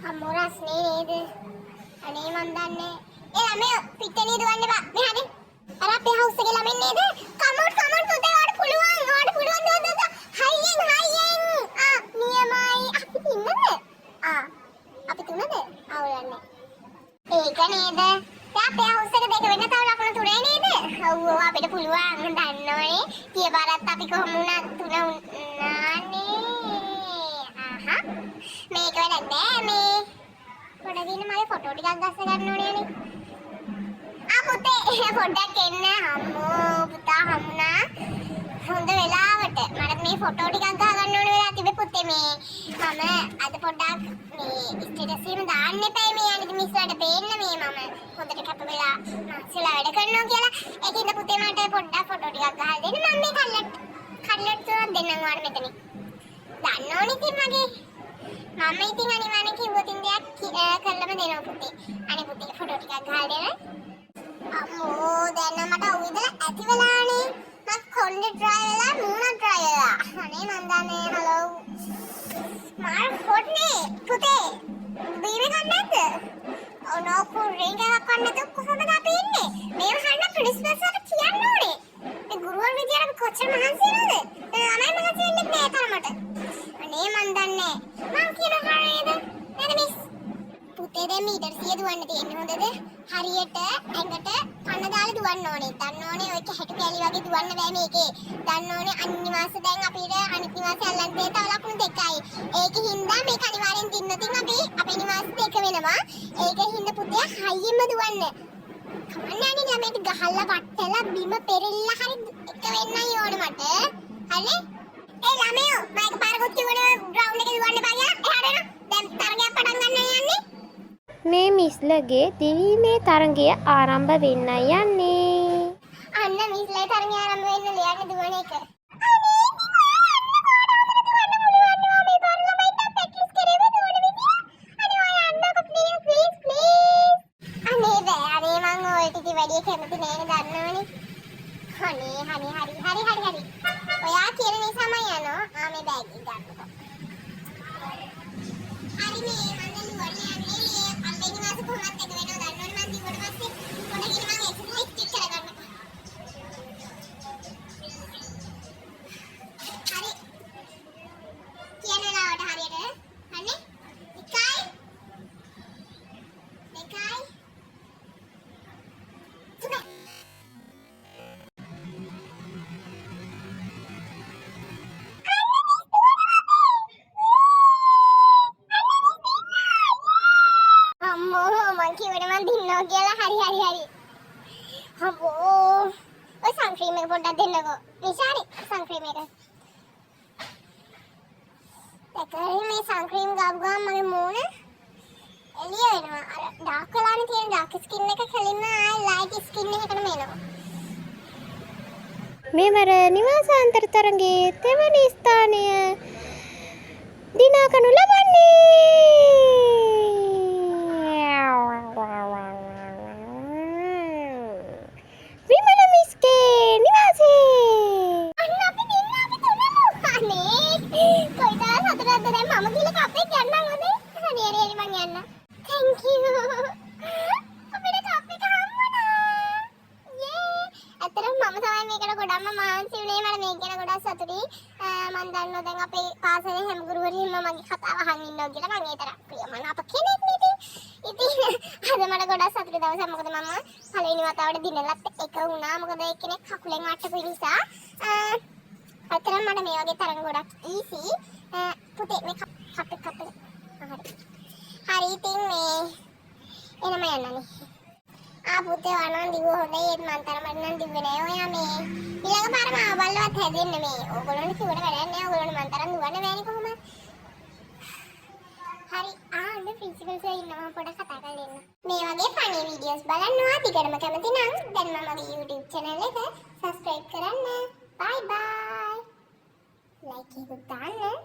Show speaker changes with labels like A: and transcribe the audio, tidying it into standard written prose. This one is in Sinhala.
A: අම්මෝ රස්නේ නේද? අනේ මන් දන්නේ. ඒ ළමයි පිටේ දුවන්න බා. මෙහාට. අර අපේ හවුස් එකේ ළමයි නේද? කමෝට් පුතේ ඔයාලට පුළුවන්. ඔයාලට පුළුවන් දෝ. හයියෙන්. නියමයි. අපි ඉන්නද? අපි තුනද? අවුලන්නේ. ඒක නේද? දැන් අපේ හවුස් එක දෙක වෙන්න තව ලකුණු තුනේ නේද? ඔව් අපිට පුළුවන්. දන්නවනේ. ගිය පාරත් අපි කොහොම වුණත් තුන උනානේ. මේක වැඩක් නෑ මේ. පොඩකින් මගේ ෆොටෝ ටිකක් ගස්ස ගන්න ඕනේ නේ. පුතේ පොඩ්ඩක් එන්න. අම්මෝ පුතා හමුණා. හොඳ වෙලාවට මට මේ ෆොටෝ ටිකක් ගහ ගන්න ඕනේ වෙලා තිබේ පුතේ මේ. මම අද පොඩ්ඩක් මේ ස්ටේටස් එකේම දාන්න එපා මේ අනිත් මිස්ලට පේන්න මේ මම හොඳට කැප වෙලා මාක්ස්ලා වැඩ කරනවා කියලා. ඒකින්ද පුතේ මට පොඩ්ඩක් ෆොටෝ ටිකක් ගහලා දෙන්න. මම මේ කල්ලට් තුනක් දෙන්නම් ඔයාලට මෙතනින්. දන්නවනේ ඉතින් මගේ මම ඉතින් අනිවාර්යෙන් කිව්වොත් දෙයක් කරලම දෙනවා පුතේ. අනේ පුතේ ෆොටෝ ටිකක් ගහලා දෙන්න. අම්මෝ දැන් නම් මට උවිදලා ඇති වෙලානේ. මම කොණ්ඩේ ඩ්‍රයි වෙලා මූණ ඩ්‍රයි වෙලා. අනේ මන් දන්නේ හලෝ. මාර හොට්නේ පුතේ. බීම ගන්න නැද්ද? ඔනෝ කුරින් එකක් ගන්න නැතුව කොහොමද අපි ඉන්නේ? මේව හන්න ප්‍රින්සිපල්ස්ට කියන්න ඕනේ. මේ ගුරුවරු විදියට කොච්චර මහන්සි වෙනවද? ළමයි මහන්සි වෙන්නේ නැහැ තරමට. අනේ මන් දන්නේ. මං කියන හරියද? නේද මිස්? පුතේ දැන් මීටර් 100 දුවන්න තියෙන්නේ හොඳද? හරියට ඇඟට කන දාලා දුවන්න ඕනේ. දන්න ඕනේ ඔය කැහැටි කැලි වගේ දුවන්න බෑ මේකේ. දන්න ඕනේ අනිවාර්ය දැන් අපිට අනිත් නිවාසය අල්ලන්න තව ලකුණු දෙකයි. ඒකේ හින්දා මේක අනිවාර්යෙන් දින්නතින් අපි අපේ නිවාසෙ දෙක වෙනවා. ඒකේ හින්දා පුතේ හයියෙම දුවන්න. කමන්නන්නේ ළමයට ගහලා වට්ටලා බිම පෙරෙල්ලා හරි එක වෙන්නයි ඕනේ මට. හරි? ඒ ළමයෝ මම පාරකට කිව්වනේ ග්‍රවුන්ඩ් එකේ දුවන්න බෑ කියලා. එහාට එනවා. දැන් තරගයක් පටන් ගන්න යන්නේ.
B: මේ මිස්ලගේ දිවීමේ තරගය ආරම්භ වෙන්නයි යන්නේ.
A: අන්න මිස්ලේ තරගය ආරම්භ වෙන්න ලියන්න දුවන එක. වැඩි කැමති නෑනේ දන්නවනේ. හරි. ඔයා කියන නිසාම යනවා. මේ බෑග් එක ගන්නකො. හරි මේ මම දුවන්නේ යන්නේ. අපේ නිවාස කොහොමද එක වෙනව දන්නවනේ මම දිවට පස්සේ පොඩකින් මම එක්සර්සයිස් ටික කරගන්නකො. හරි. කියන වෙලාවට හරියට හරි? එකයි. දින්නවා කියලා හරි. අම්මෝ ඔය සන්ක්‍රීම් එක පොඩ්ඩක් දෙන්නකෝ. නිෂාරි සන්ක්‍රීම් එක. ඒකයි මේ සන්ක්‍රීම් ගාපු ගමන් මගේ මූණ එළිය වෙනවා. අර ඩාර්ක් කලානේ තියෙන ඩාර්ක් ස්කින් එක කලින්ම ආයි ලයිට් ස්කින් එකකටම එනවා.
B: මෙවර නිවාසාන්තර තරගයේ තෙවැනි ස්ථානය දිනාකනු ලබන්නේ. විමල මිස්ගේ නිවාසේ.
A: අන්න අපි දෙන්න අපි තුනම. අනේ කොයිතරම් සතුටක්ද දැන් මම කියලා කප්පෙක් ගන්නම් හොඳේ. හරි මං යන්න. Thank you. අපිට කප් එක හම්බුණා. යේ. අතරම මම තමයි මේකට ගොඩක්ම මහන්සි වුණේ. මට මේක ගැන ගොඩක් සතුටුයි. මම දන්නවා දැන් අපේ පාසලේ හැම ගුරුවරින්ම මගේ කතාව අහන් ඉන්නවා කියලා. මම ඒ තරම් ප්‍රියමනාප කෙනෙක් නේ ඉතින්. අද මට ගොඩක් සතුටු දවසක්. මොකද මම පළවෙනි වතාවට දිනලත් එක වුණා. මොකද එක්කෙනෙක් කකුලෙන් අට්ටපු නිසා. අතරම මට මේ වගේ තරඟ ගොඩක් ඊසි. පුතේ මේ කප් එක. හරි ඉතින් මේ එනම යන්නනේ. පුතේ වණන් දිව හොඳයි. ඒත් මන් තරමට නම් දිව්වේ නෑ. ඔයා මේ ඊළඟ පාර මාව බල්ලවත් හැදෙන්න මේ. ඕගොල්ලන්ට කිව්වට වැඩක් නෑ. ඕගොල්ලන්ට මන් තරම් දුවන්න බෑනේ කොහොමද? හරි අන්න ප්‍රින්සිපල්ස් ඉන්නවා පොඩ කතා කරලා ඉන්න. මේ වගේ ෆනි වීඩියෝස් බලන්නවා. ටිකටම කැමති නම් දැන් මම මගේ YouTube channel එක subscribe කරන්න. bye. like එක දාන්න.